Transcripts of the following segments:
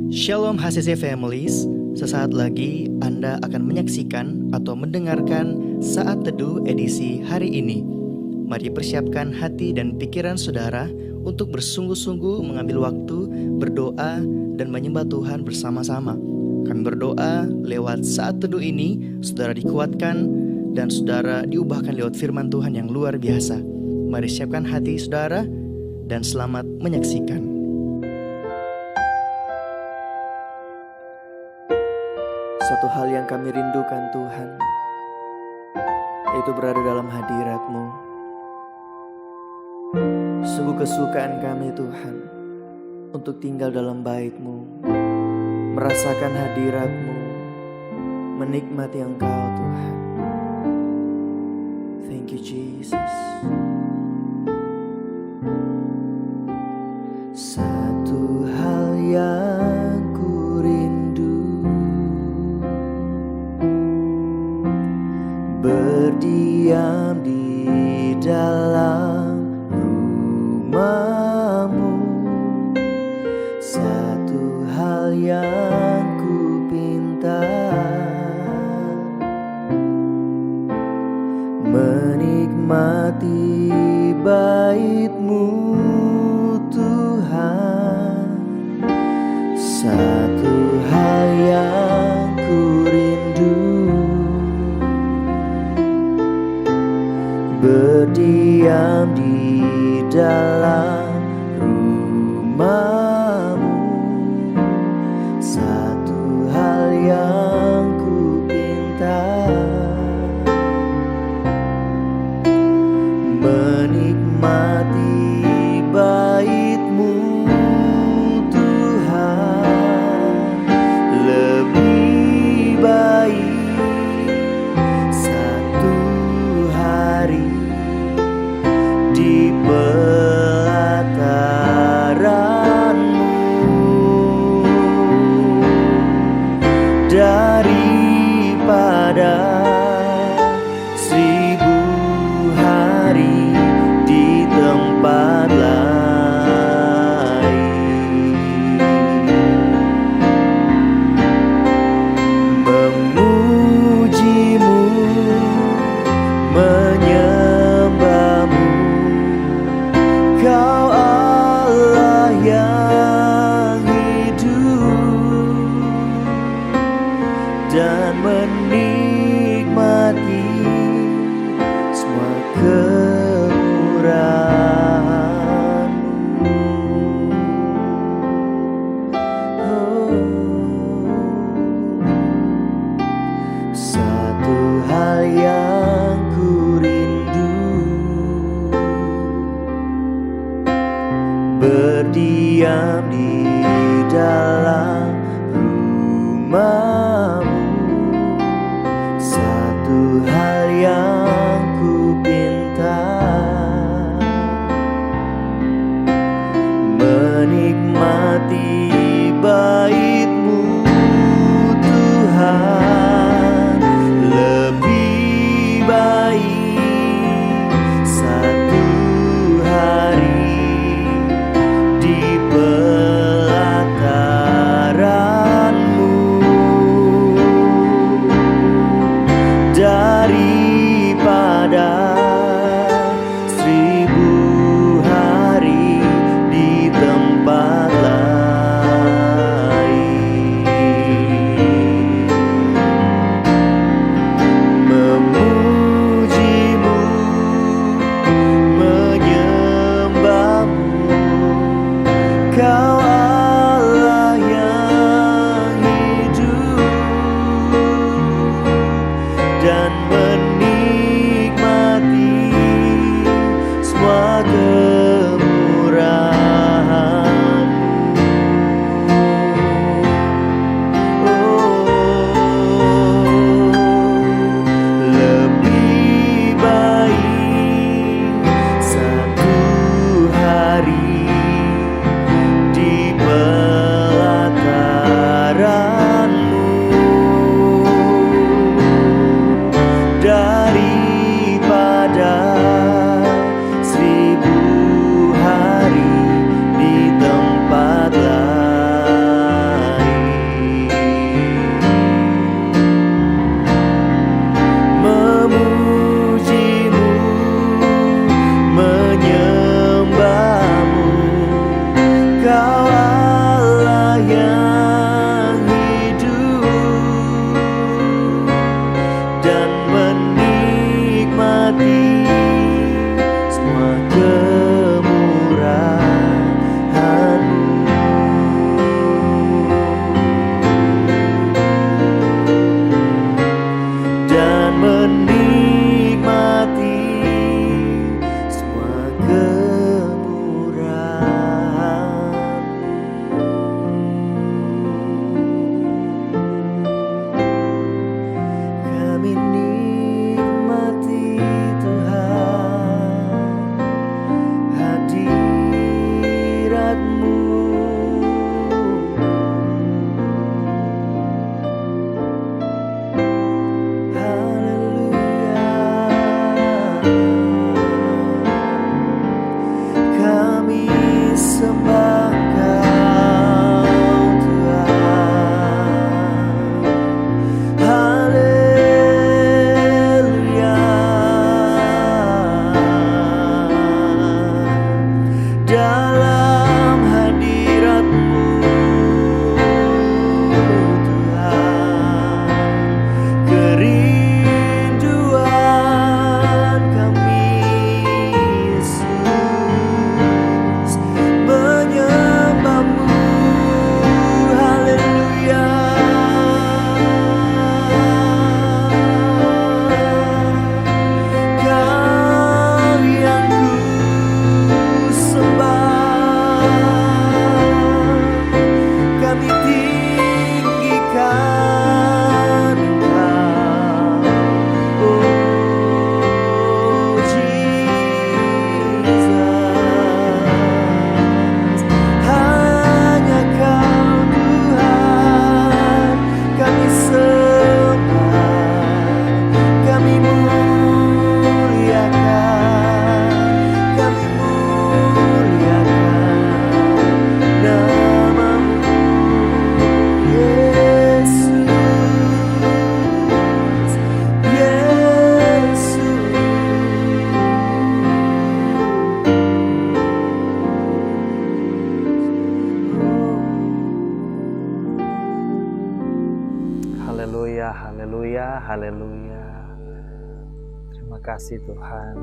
Shalom HCC Families, sesaat lagi Anda akan menyaksikan atau mendengarkan Saat Teduh edisi hari ini. Mari persiapkan hati dan pikiran saudara untuk bersungguh-sungguh mengambil waktu, berdoa, dan menyembah Tuhan bersama-sama. Kami berdoa lewat Saat Teduh ini, saudara dikuatkan dan saudara diubahkan lewat firman Tuhan yang luar biasa. Mari siapkan hati saudara dan selamat menyaksikan. Satu hal yang kami rindukan Tuhan, yaitu berada dalam hadirat-Mu. Sungguh kesukaan kami Tuhan, untuk tinggal dalam bait-Mu, merasakan hadirat-Mu, menikmati Engkau Tuhan. Thank you Jesus. Satu hal yang ku rindu, berdiam di dalam rumah-Mu. Satu hal yang ku pinta, menikmati bait-Mu Tuhan. Satu hal yang ku rindu, berdiam di dalam rumah-Mu. Satu hal yang ku pinta, menikmati bait-Mu Tuhan. Lebih baik satu hari di pelataran-Mu daripada 1000 hari di tempat lain. Memuji-Mu, menyembah-Mu, Kau Allah yang hidup, dan menikmati semua kemurahan-Mu. Satu hal yang ku rindu, berdiam di dalam rumah-Mu. Satu hal yang ku pinta, menikmati bait-Mu Tuhan. Lebih baik satu hari di pelataran-Mu daripada sembah Kau Tuhan. Haleluya. Dalam hadirat-Mu Tuhan, kerinduan kami Yesus menyembah-Mu. Haleluya. Kau yang ku sembah, kami tinggikan Engkau, oh Jesus. Hanya Kau Tuhan kami sembah, kami muliakan, kami muliakan nama-Mu Yesus, Yesus. Haleluya, haleluya, haleluya. Terima kasih Tuhan.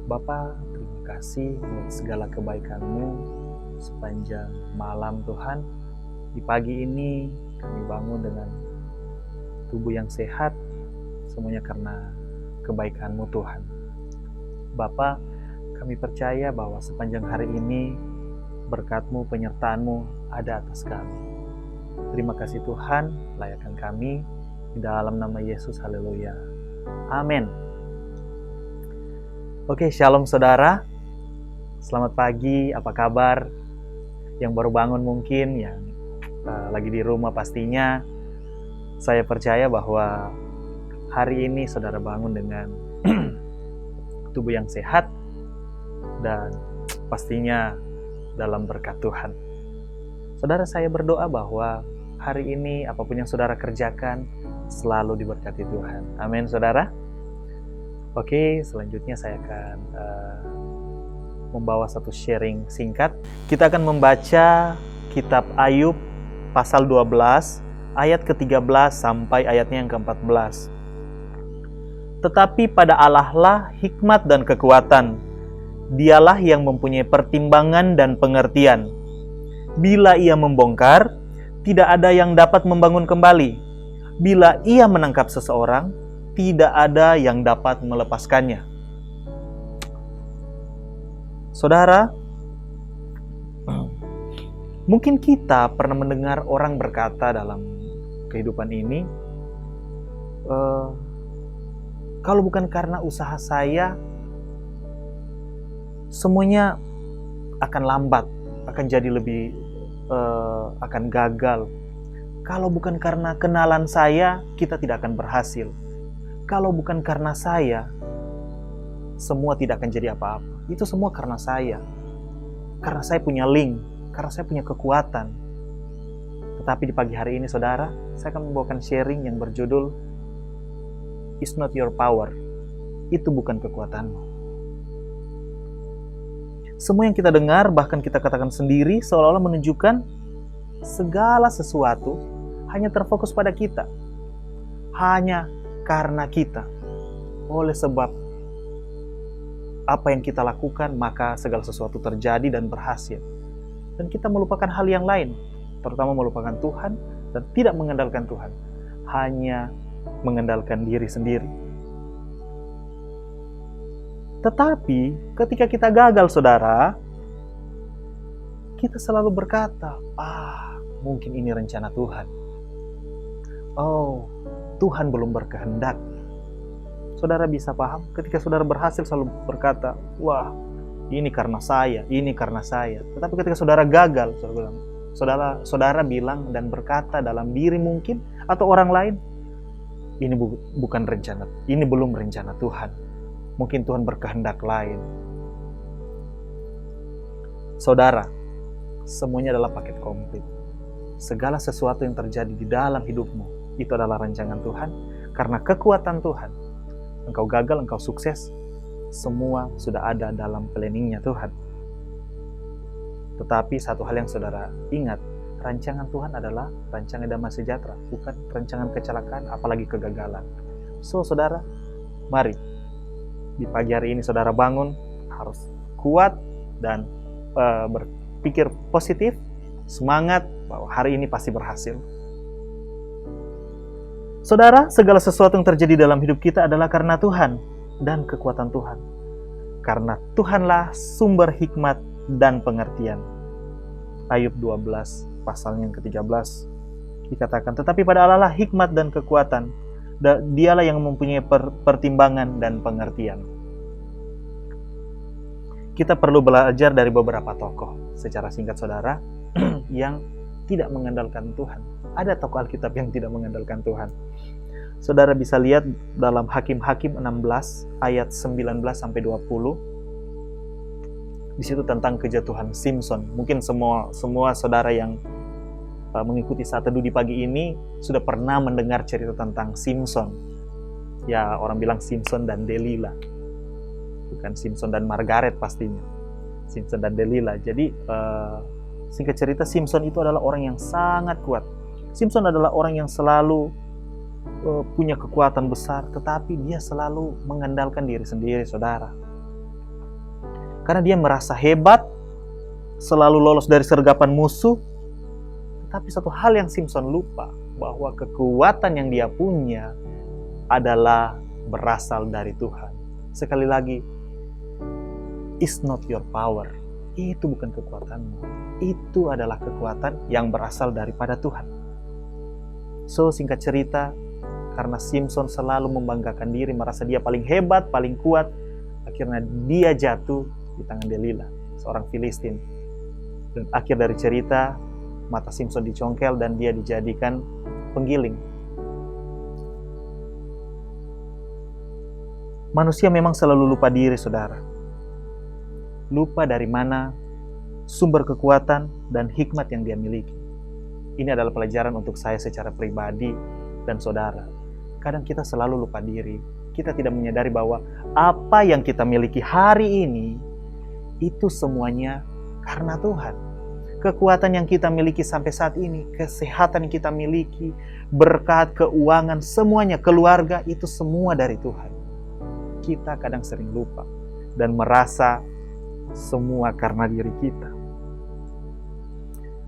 Bapa, terima kasih buat segala kebaikan-Mu sepanjang malam Tuhan. Di pagi ini kami bangun dengan tubuh yang sehat, semuanya karena kebaikan-Mu Tuhan. Bapa, kami percaya bahwa sepanjang hari ini berkat-Mu, penyertaan-Mu ada atas kami. Terima kasih Tuhan, layakkan kami di dalam nama Yesus. Haleluya. Amin. Oke, shalom saudara. Selamat pagi, apa kabar? Yang baru bangun mungkin, yang lagi di rumah pastinya. Saya percaya bahwa hari ini saudara bangun dengan tubuh yang sehat dan pastinya dalam berkat Tuhan. Saudara, saya berdoa bahwa hari ini apapun yang saudara kerjakan selalu diberkati Tuhan. Amin, saudara. Oke, selanjutnya saya akan membawa satu sharing singkat. Kita akan membaca kitab Ayub pasal 12 ayat ke-13 sampai ayatnya yang ke-14. Tetapi pada Allah lah hikmat dan kekuatan. Dialah yang mempunyai pertimbangan dan pengertian. Bila Ia membongkar, tidak ada yang dapat membangun kembali. Bila Ia menangkap seseorang, tidak ada yang dapat melepaskannya. Saudara, mungkin kita pernah mendengar orang berkata dalam kehidupan ini, kalau bukan karena usaha saya, semuanya akan lambat, akan jadi lebih akan gagal. Kalau bukan karena kenalan saya, kita tidak akan berhasil. Kalau bukan karena saya, semua tidak akan jadi apa-apa. Itu semua karena saya. Karena saya punya link, karena saya punya kekuatan. Tetapi di pagi hari ini, saudara, saya akan membawakan sharing yang berjudul It's not your power. Itu bukan kekuatanmu. Semua yang kita dengar, bahkan kita katakan sendiri, seolah-olah menunjukkan segala sesuatu hanya terfokus pada kita. Hanya karena kita. Oleh sebab apa yang kita lakukan, maka segala sesuatu terjadi dan berhasil. Dan kita melupakan hal yang lain, terutama melupakan Tuhan dan tidak mengandalkan Tuhan. Hanya mengandalkan diri sendiri. Tetapi ketika kita gagal, saudara, kita selalu berkata, mungkin ini rencana Tuhan. Oh, Tuhan belum berkehendak. Saudara bisa paham? Ketika saudara berhasil selalu berkata, wah, ini karena saya, ini karena saya. Tetapi ketika saudara gagal, saudara bilang dan berkata dalam diri mungkin, atau orang lain, ini bukan rencana, ini belum rencana Tuhan. Mungkin Tuhan berkehendak lain. Saudara, semuanya adalah paket komplit. Segala sesuatu yang terjadi di dalam hidupmu itu adalah rancangan Tuhan. Karena kekuatan Tuhan, engkau gagal, engkau sukses, semua sudah ada dalam planningnya Tuhan. Tetapi satu hal yang saudara ingat, rancangan Tuhan adalah rancangan damai sejahtera, bukan rancangan kecelakaan, apalagi kegagalan. So, saudara, mari di pagi hari ini saudara bangun, harus kuat dan berpikir positif, semangat bahwa hari ini pasti berhasil. Saudara, segala sesuatu yang terjadi dalam hidup kita adalah karena Tuhan dan kekuatan Tuhan. Karena Tuhanlah sumber hikmat dan pengertian. Ayub 12 pasalnya yang ke-13 dikatakan, tetapi pada Allah lah hikmat dan kekuatan, dialah yang mempunyai pertimbangan dan pengertian. Kita perlu belajar dari beberapa tokoh secara singkat saudara yang tidak mengandalkan Tuhan. Ada tokoh Alkitab yang tidak mengandalkan Tuhan. Saudara bisa lihat dalam Hakim-Hakim 16 ayat 19 sampai 20. Di situ tentang kejatuhan Simson. Mungkin semua saudara yang mengikuti saat teduh di pagi ini sudah pernah mendengar cerita tentang Simson. Ya, orang bilang Simson dan Delila. Bukan Simson dan Margaret pastinya. Simson dan Delila. Jadi singkat cerita, Simson itu adalah orang yang sangat kuat. Simson adalah orang yang selalu punya kekuatan besar, tetapi dia selalu mengandalkan diri sendiri, saudara. Karena dia merasa hebat, selalu lolos dari sergapan musuh. Tetapi satu hal yang Simson lupa, bahwa kekuatan yang dia punya adalah berasal dari Tuhan. Sekali lagi, it's not your power. Itu bukan kekuatanmu. Itu adalah kekuatan yang berasal daripada Tuhan. So, singkat cerita, karena Simson selalu membanggakan diri, merasa dia paling hebat, paling kuat, akhirnya dia jatuh di tangan Delila, seorang Filistin. Dan akhir dari cerita, mata Simson dicongkel dan dia dijadikan penggiling. Manusia memang selalu lupa diri, saudara. Lupa dari mana sumber kekuatan dan hikmat yang dia miliki. Ini adalah pelajaran untuk saya secara pribadi dan saudara. Kadang kita selalu lupa diri. Kita tidak menyadari bahwa apa yang kita miliki hari ini itu semuanya karena Tuhan. Kekuatan yang kita miliki sampai saat ini, kesehatan yang kita miliki, berkat, keuangan, semuanya, keluarga, itu semua dari Tuhan. Kita kadang sering lupa dan merasa semua karena diri kita.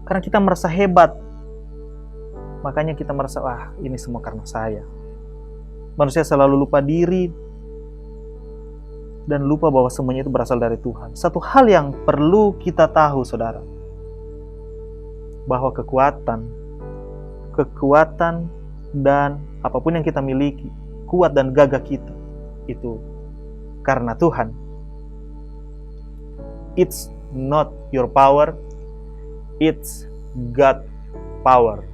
Karena kita merasa hebat, makanya kita merasa, ini semua karena saya. Manusia selalu lupa diri dan lupa bahwa semuanya itu berasal dari Tuhan. Satu hal yang perlu kita tahu, saudara, bahwa kekuatan dan apapun yang kita miliki, kuat dan gagah kita, itu karena Tuhan. It's not your power, it's God power.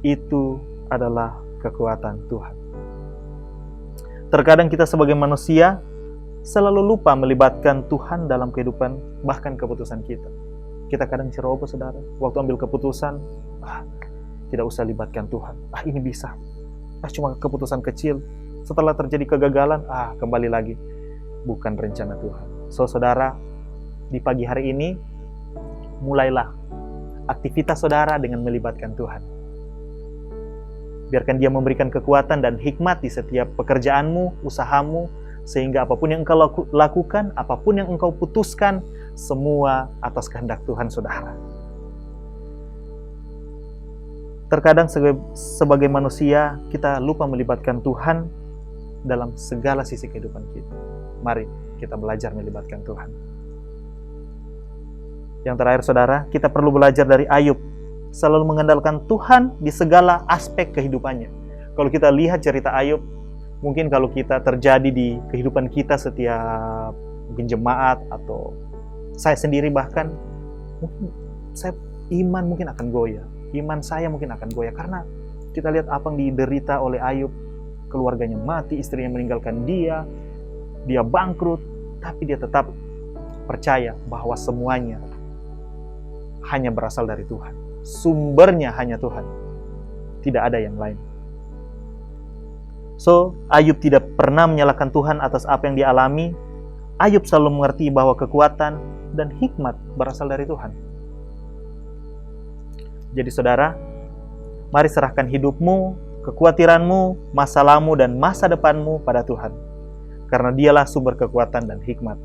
Itu adalah kekuatan Tuhan. Terkadang kita sebagai manusia selalu lupa melibatkan Tuhan dalam kehidupan, bahkan keputusan kita. Kita kadang ceroboh, saudara. Waktu ambil keputusan, tidak usah libatkan Tuhan. Ini bisa. Cuma keputusan kecil. Setelah terjadi kegagalan, kembali lagi. Bukan rencana Tuhan. So, saudara, di pagi hari ini, mulailah aktivitas saudara dengan melibatkan Tuhan. Biarkan Dia memberikan kekuatan dan hikmat di setiap pekerjaanmu, usahamu, sehingga apapun yang engkau lakukan, apapun yang engkau putuskan, semua atas kehendak Tuhan, saudara. Terkadang sebagai manusia, kita lupa melibatkan Tuhan dalam segala sisi kehidupan kita. Mari kita belajar melibatkan Tuhan. Yang terakhir, saudara, kita perlu belajar dari Ayub. Selalu mengandalkan Tuhan di segala aspek kehidupannya. Kalau kita lihat cerita Ayub, mungkin kalau kita terjadi di kehidupan kita setiap mungkin jemaat atau saya sendiri bahkan, mungkin iman mungkin akan goyah. Iman saya mungkin akan goyah karena kita lihat apa yang diderita oleh Ayub. Keluarganya mati, istrinya meninggalkan dia bangkrut, tapi dia tetap percaya bahwa semuanya hanya berasal dari Tuhan. Sumbernya hanya Tuhan. Tidak ada yang lain. So, Ayub tidak pernah menyalahkan Tuhan atas apa yang dialami. Ayub selalu mengerti bahwa kekuatan dan hikmat berasal dari Tuhan. Jadi saudara, mari serahkan hidupmu, kekhawatiranmu, masalahmu, dan masa depanmu pada Tuhan. Karena dialah sumber kekuatan dan hikmat.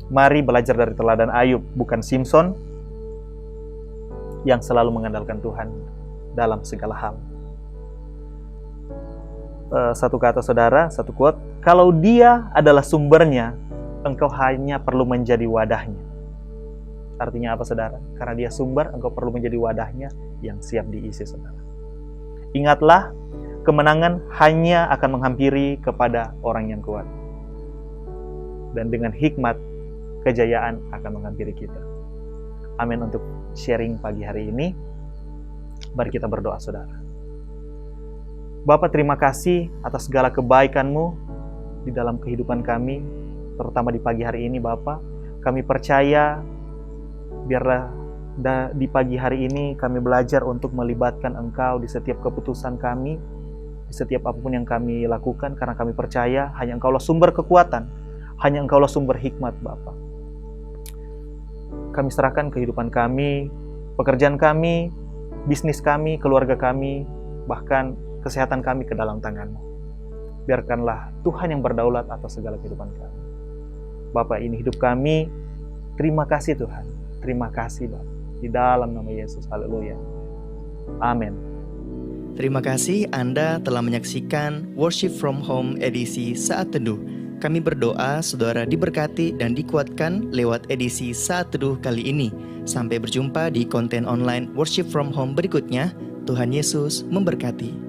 Mari belajar dari teladan Ayub, bukan Simpson, yang selalu mengandalkan Tuhan dalam segala hal. Satu kata saudara, satu quote, kalau dia adalah sumbernya, engkau hanya perlu menjadi wadahnya. Artinya apa saudara? Karena dia sumber, engkau perlu menjadi wadahnya yang siap diisi saudara. Ingatlah, kemenangan hanya akan menghampiri kepada orang yang kuat. Dan dengan hikmat, kejayaan akan menghampiri kita. Amin untuk sharing pagi hari ini. Mari kita berdoa saudara. Bapa, terima kasih atas segala kebaikan-Mu di dalam kehidupan kami, terutama di pagi hari ini Bapa. Kami percaya, biarlah di pagi hari ini kami belajar untuk melibatkan Engkau di setiap keputusan kami, di setiap apapun yang kami lakukan, karena kami percaya hanya Engkaulah sumber kekuatan, hanya Engkaulah sumber hikmat Bapa. Kami serahkan kehidupan kami, pekerjaan kami, bisnis kami, keluarga kami, bahkan kesehatan kami ke dalam tangan-Mu. Biarkanlah Tuhan yang berdaulat atas segala kehidupan kami. Bapa, ini hidup kami. Terima kasih Tuhan. Terima kasih Bapa. Di dalam nama Yesus. Haleluya. Amin. Terima kasih Anda telah menyaksikan Worship from Home edisi Saat Teduh. Kami berdoa saudara diberkati dan dikuatkan lewat edisi Saat Teduh kali ini. Sampai berjumpa di konten online Worship from Home berikutnya. Tuhan Yesus memberkati.